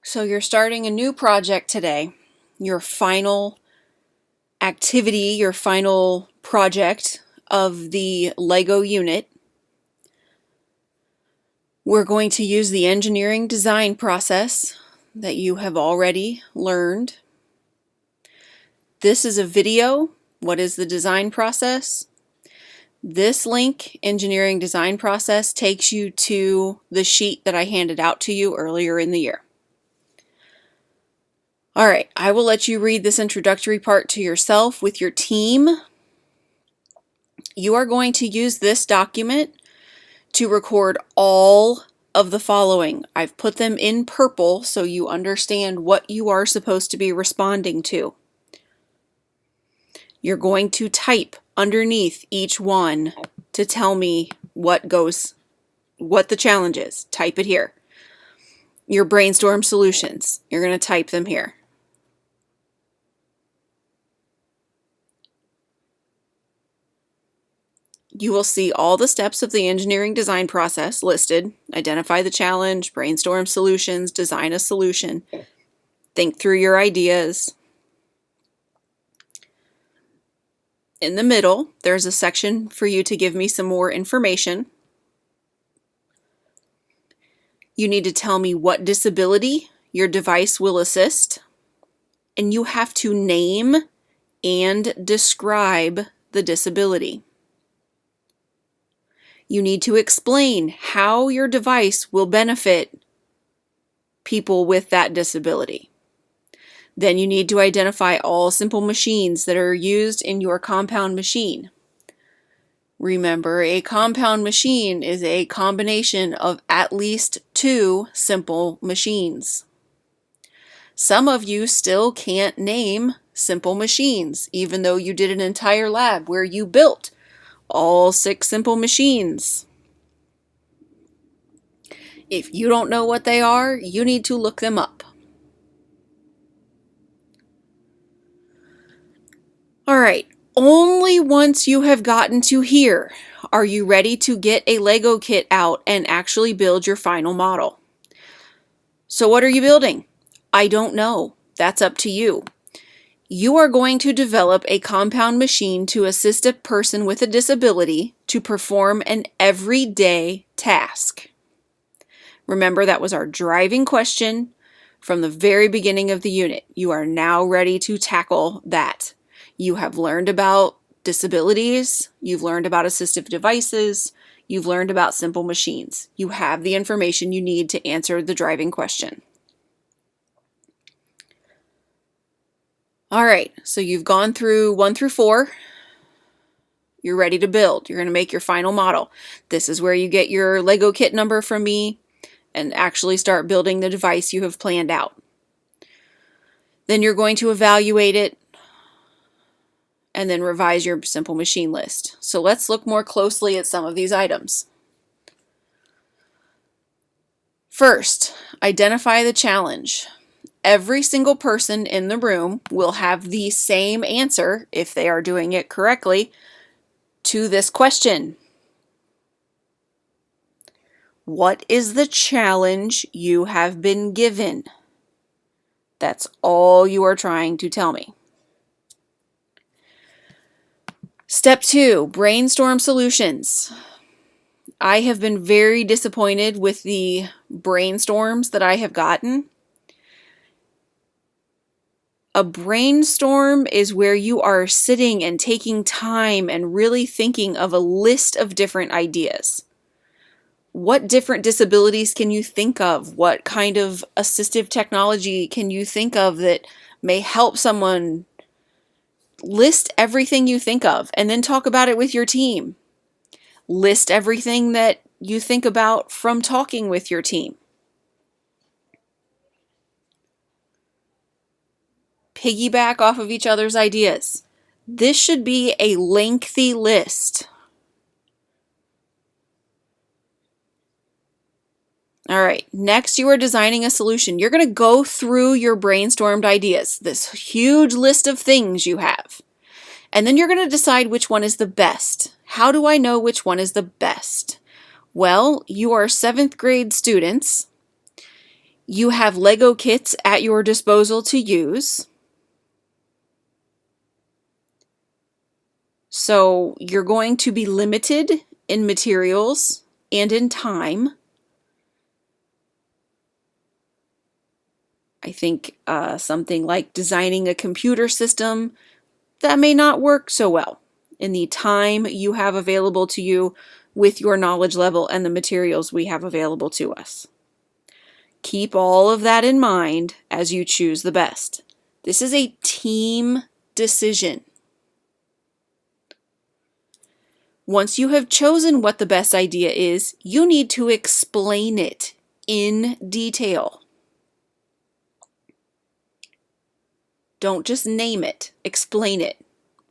So you're starting a new project today. Your final activity, your final project of the Lego unit. We're going to use the engineering design process that you have already learned. This is a video. What is the design process? This link, engineering design process, takes you to the sheet that I handed out to you earlier in the year. All right, I will let you read this introductory part to yourself with your team. You are going to use this document to record all of the following. I've put them in purple so you understand what you are supposed to be responding to. You're going to type underneath each one to tell me what the challenge is. Type it here. Your brainstorm solutions, you're going to type them here. You will see all the steps of the engineering design process listed. Identify the challenge, brainstorm solutions, design a solution. Think through your ideas. In the middle, there's a section for you to give me some more information. You need to tell me what disability your device will assist, and you have to name and describe the disability. You need to explain how your device will benefit people with that disability. Then you need to identify all simple machines that are used in your compound machine. Remember, a compound machine is a combination of at least 2 simple machines. Some of you still can't name simple machines, even though you did an entire lab where you built all 6 simple machines. If you don't know what they are, you need to look them up. All right, only once you have gotten to here are you ready to get a Lego kit out and actually build your final model. So what are you building? I don't know. That's up to you. You are going to develop a compound machine to assist a person with a disability to perform an everyday task. Remember, that was our driving question from the very beginning of the unit. You are now ready to tackle that. You have learned about disabilities, you've learned about assistive devices, you've learned about simple machines. You have the information you need to answer the driving question. All right, so you've gone through 1 through 4. You're ready to build. You're going to make your final model. This is where you get your Lego kit number from me and actually start building the device you have planned out. Then you're going to evaluate it and then revise your simple machine list. So let's look more closely at some of these items. First, identify the challenge. Every single person in the room will have the same answer, if they are doing it correctly, to this question. What is the challenge you have been given? That's all you are trying to tell me. Step 2, brainstorm solutions. I have been very disappointed with the brainstorms that I have gotten. A brainstorm is where you are sitting and taking time and really thinking of a list of different ideas. What different disabilities can you think of? What kind of assistive technology can you think of that may help someone? List everything you think of and then talk about it with your team. List everything that you think about from talking with your team. Piggyback off of each other's ideas. This should be a lengthy list. All right, next you are designing a solution. You're going to go through your brainstormed ideas, this huge list of things you have. And then you're going to decide which one is the best. How do I know which one is the best? Well, you are 7th grade students. You have Lego kits at your disposal to use. So you're going to be limited in materials and in time. I think something like designing a computer system, that may not work so well in the time you have available to you with your knowledge level and the materials we have available to us. Keep all of that in mind as you choose the best. This is a team decision. Once you have chosen what the best idea is, you need to explain it in detail. Don't just name it, explain it.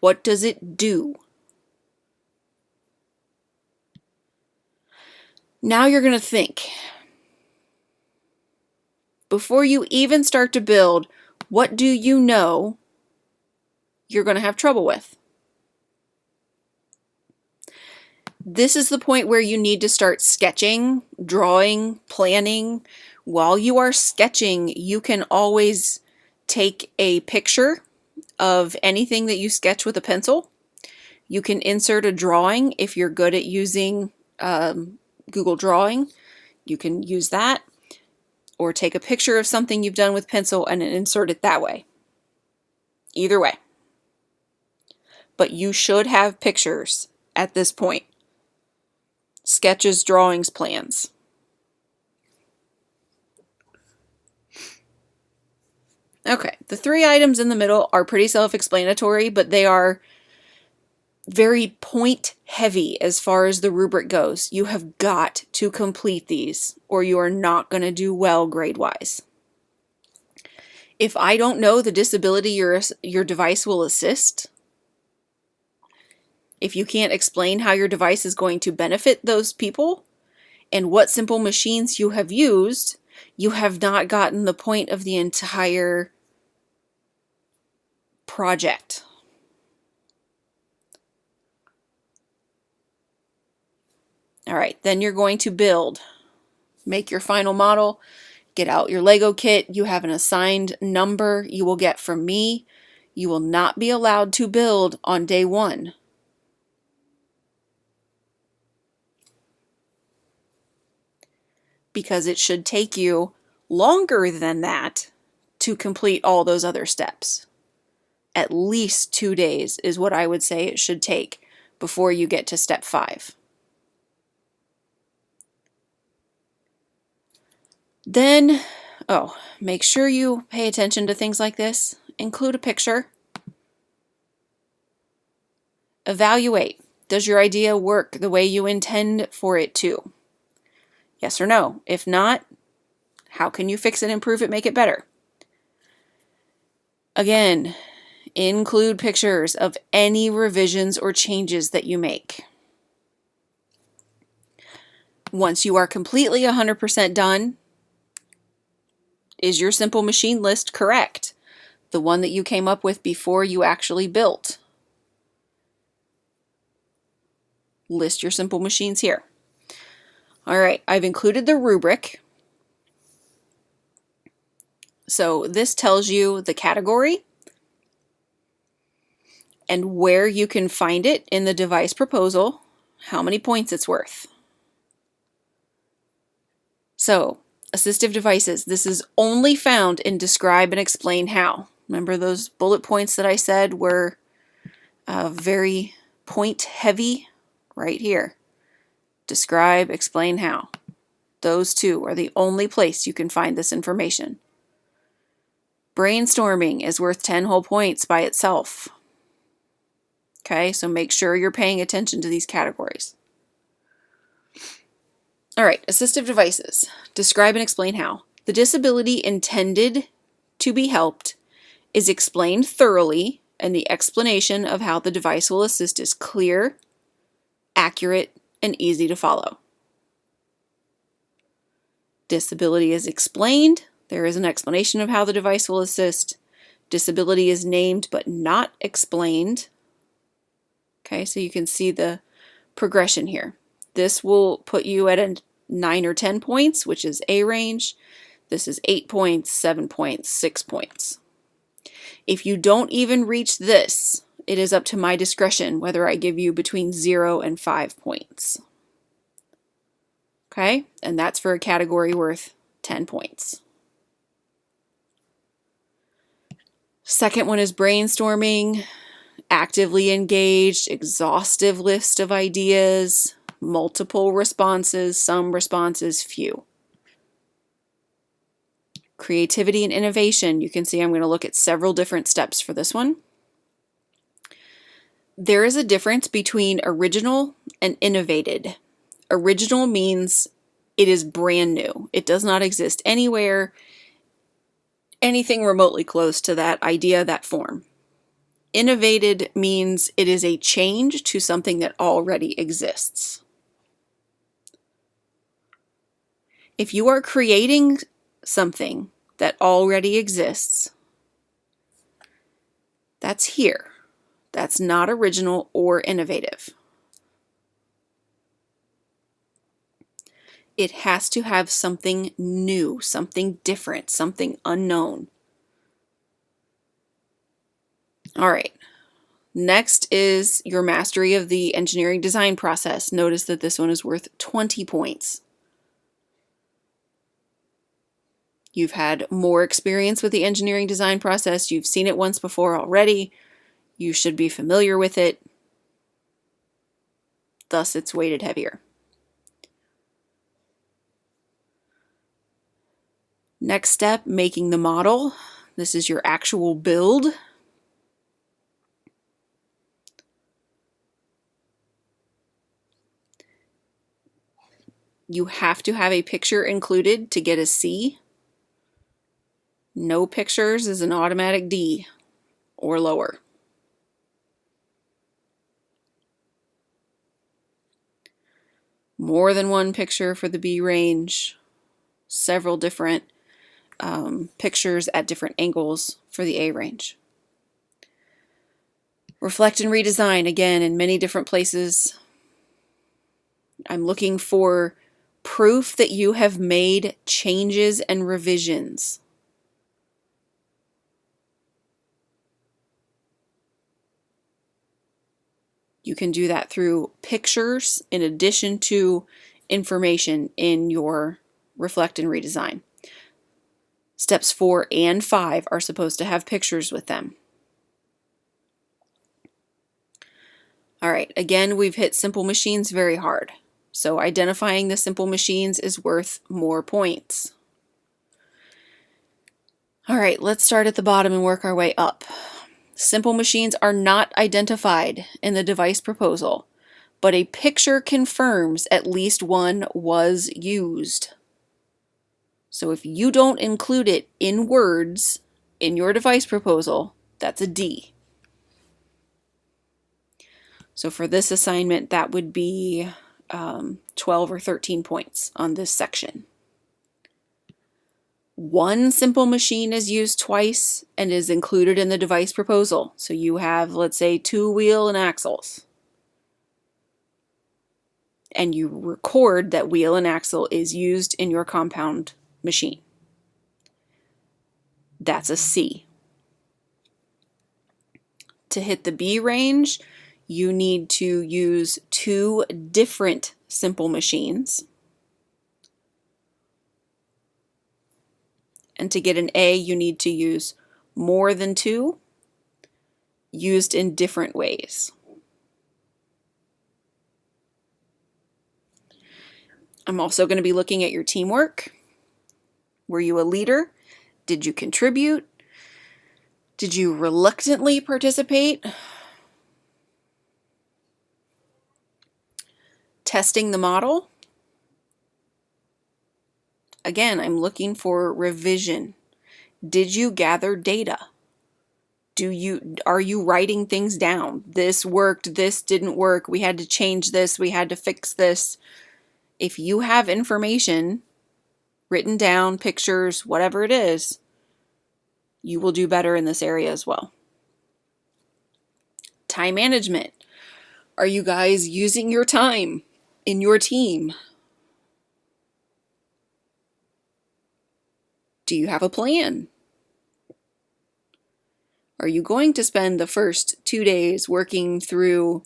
What does it do? Now you're going to think. Before you even start to build, what do you know you're going to have trouble with? This is the point where you need to start sketching, drawing, planning. While you are sketching, you can always take a picture of anything that you sketch with a pencil. You can insert a drawing if you're good at using Google Drawing. You can use that. Or take a picture of something you've done with pencil and insert it that way. Either way. But you should have pictures at this point. Sketches, drawings, plans. Okay, the 3 items in the middle are pretty self-explanatory, but they are very point heavy as far as the rubric goes. You have got to complete these or you are not going to do well grade-wise. If I don't know the disability your device will assist, if you can't explain how your device is going to benefit those people and what simple machines you have used, you have not gotten the point of the entire project. All right, then you're going to build. Make your final model, get out your Lego kit. You have an assigned number you will get from me. You will not be allowed to build on day 1. Because it should take you longer than that to complete all those other steps. At least 2 days is what I would say it should take before you get to step 5. Then, make sure you pay attention to things like this. Include a picture. Evaluate. Does your idea work the way you intend for it to? Yes or no? If not, how can you fix it, improve it, make it better? Again, include pictures of any revisions or changes that you make. Once you are completely 100% done, is your simple machine list correct? The one that you came up with before you actually built. List your simple machines here. All right, I've included the rubric. So this tells you the category and where you can find it in the device proposal, how many points it's worth. So, assistive devices, this is only found in describe and explain how. Remember those bullet points that I said were very point heavy? Right here. Describe, explain how. Those 2 are the only place you can find this information. Brainstorming is worth 10 whole points by itself. Okay, so make sure you're paying attention to these categories. All right, assistive devices. Describe and explain how. The disability intended to be helped is explained thoroughly, and the explanation of how the device will assist is clear, accurate, and easy to follow. Disability is explained. There is an explanation of how the device will assist. Disability is named but not explained. Okay, so you can see the progression here. This will put you at a 9 or 10 points, which is A range. This is 8 points, 7 points, 6 points. If you don't even reach this, it is up to my discretion whether I give you between 0 and 5 points. Okay, and that's for a category worth 10 points. Second one is brainstorming, actively engaged, exhaustive list of ideas, multiple responses, some responses, few. Creativity and innovation, you can see I'm going to look at several different steps for this one. There is a difference between original and innovated. Original means it is brand new. It does not exist anywhere, anything remotely close to that idea, that form. Innovated means it is a change to something that already exists. If you are creating something that already exists, that's here. That's not original or innovative. It has to have something new, something different, something unknown. All right. Next is your mastery of the engineering design process. Notice that this one is worth 20 points. You've had more experience with the engineering design process. You've seen it once before already. You should be familiar with it. Thus, it's weighted heavier. Next step, making the model. This is your actual build. You have to have a picture included to get a C. No pictures is an automatic D or lower. More than one picture for the B range. Several different pictures at different angles for the A range. Reflect and redesign, again, in many different places. I'm looking for proof that you have made changes and revisions. You can do that through pictures in addition to information in your reflect and redesign. Steps 4 and 5 are supposed to have pictures with them. All right, again, we've hit simple machines very hard. So identifying the simple machines is worth more points. All right, let's start at the bottom and work our way up. Simple machines are not identified in the device proposal, but a picture confirms at least one was used. So if you don't include it in words in your device proposal, that's a D. So for this assignment, that would be 12 or 13 points on this section. One simple machine is used twice and is included in the device proposal. So you have, let's say, 2 wheel and axles. And you record that wheel and axle is used in your compound machine. That's a C. To hit the B range, you need to use 2 different simple machines. And to get an A, you need to use more than 2, used in different ways. I'm also going to be looking at your teamwork. Were you a leader? Did you contribute? Did you reluctantly participate? Testing the model. Again, I'm looking for revision. Did you gather data? Are you writing things down? This worked, this didn't work, we had to change this, we had to fix this. If you have information written down, pictures, whatever it is, you will do better in this area as well. Time management. Are you guys using your time in your team? Do you have a plan? Are you going to spend the first 2 days working through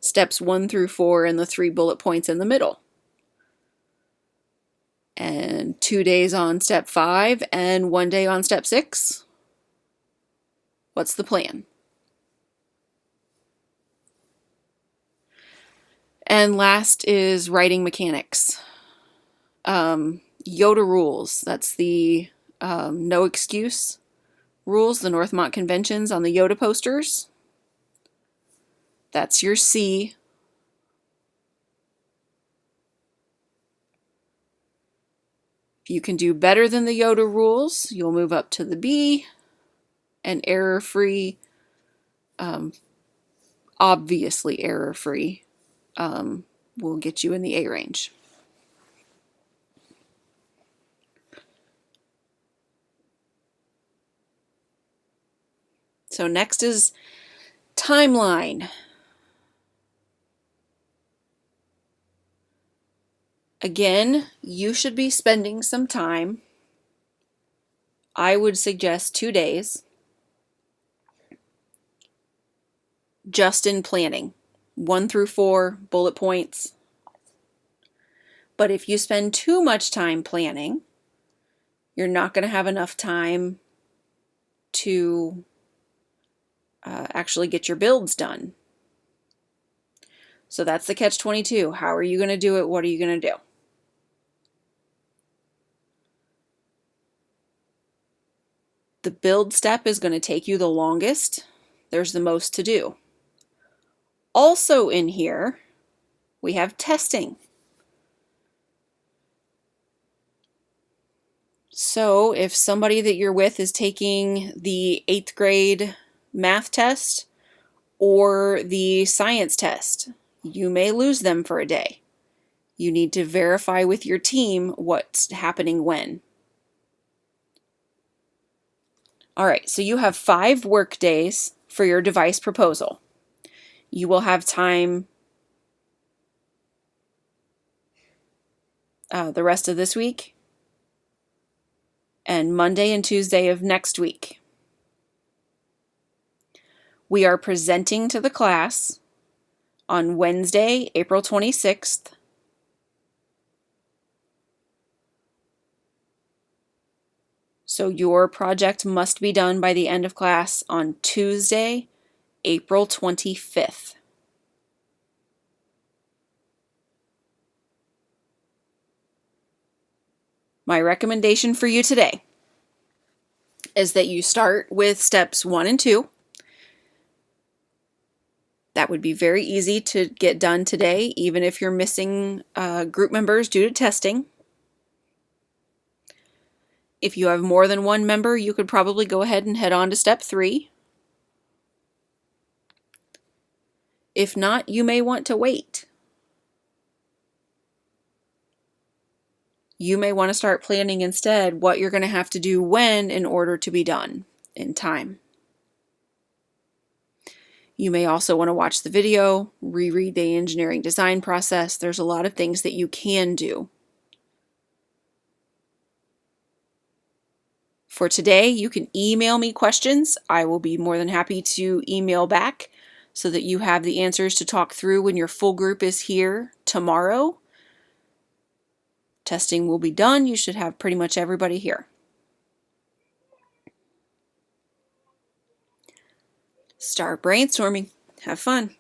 steps 1 through 4 and the 3 bullet points in the middle? And 2 days on step 5 and 1 day on step 6? What's the plan? And last is writing mechanics. Yoda rules. That's the no excuse rules, the Northmont conventions on the Yoda posters. That's your C. If you can do better than the Yoda rules, you'll move up to the B, and error-free, obviously error-free, will get you in the A range. So next is timeline. Again, you should be spending some time. I would suggest 2 days just in planning. 1 through 4 bullet points. But if you spend too much time planning, you're not going to have enough time to actually get your builds done. So that's the catch-22. How are you going to do it? What are you going to do? The build step is going to take you the longest. There's the most to do. Also in here, we have testing. So if somebody that you're with is taking the 8th grade math test or the science test, you may lose them for a day. You need to verify with your team what's happening when. All right, so you have 5 work days for your device proposal. You will have time the rest of this week and Monday and Tuesday of next week. We are presenting to the class on Wednesday, April 26th. So your project must be done by the end of class on Tuesday, April 25th. My recommendation for you today is that you start with steps 1 and 2. That would be very easy to get done today, even if you're missing group members due to testing. If you have more than one member, you could probably go ahead and head on to step 3. If not, you may want to wait. You may want to start planning instead what you're going to have to do when in order to be done in time. You may also want to watch the video, reread the engineering design process. There's a lot of things that you can do. For today, you can email me questions. I will be more than happy to email back so that you have the answers to talk through when your full group is here tomorrow. Testing will be done. You should have pretty much everybody here. Start brainstorming. Have fun.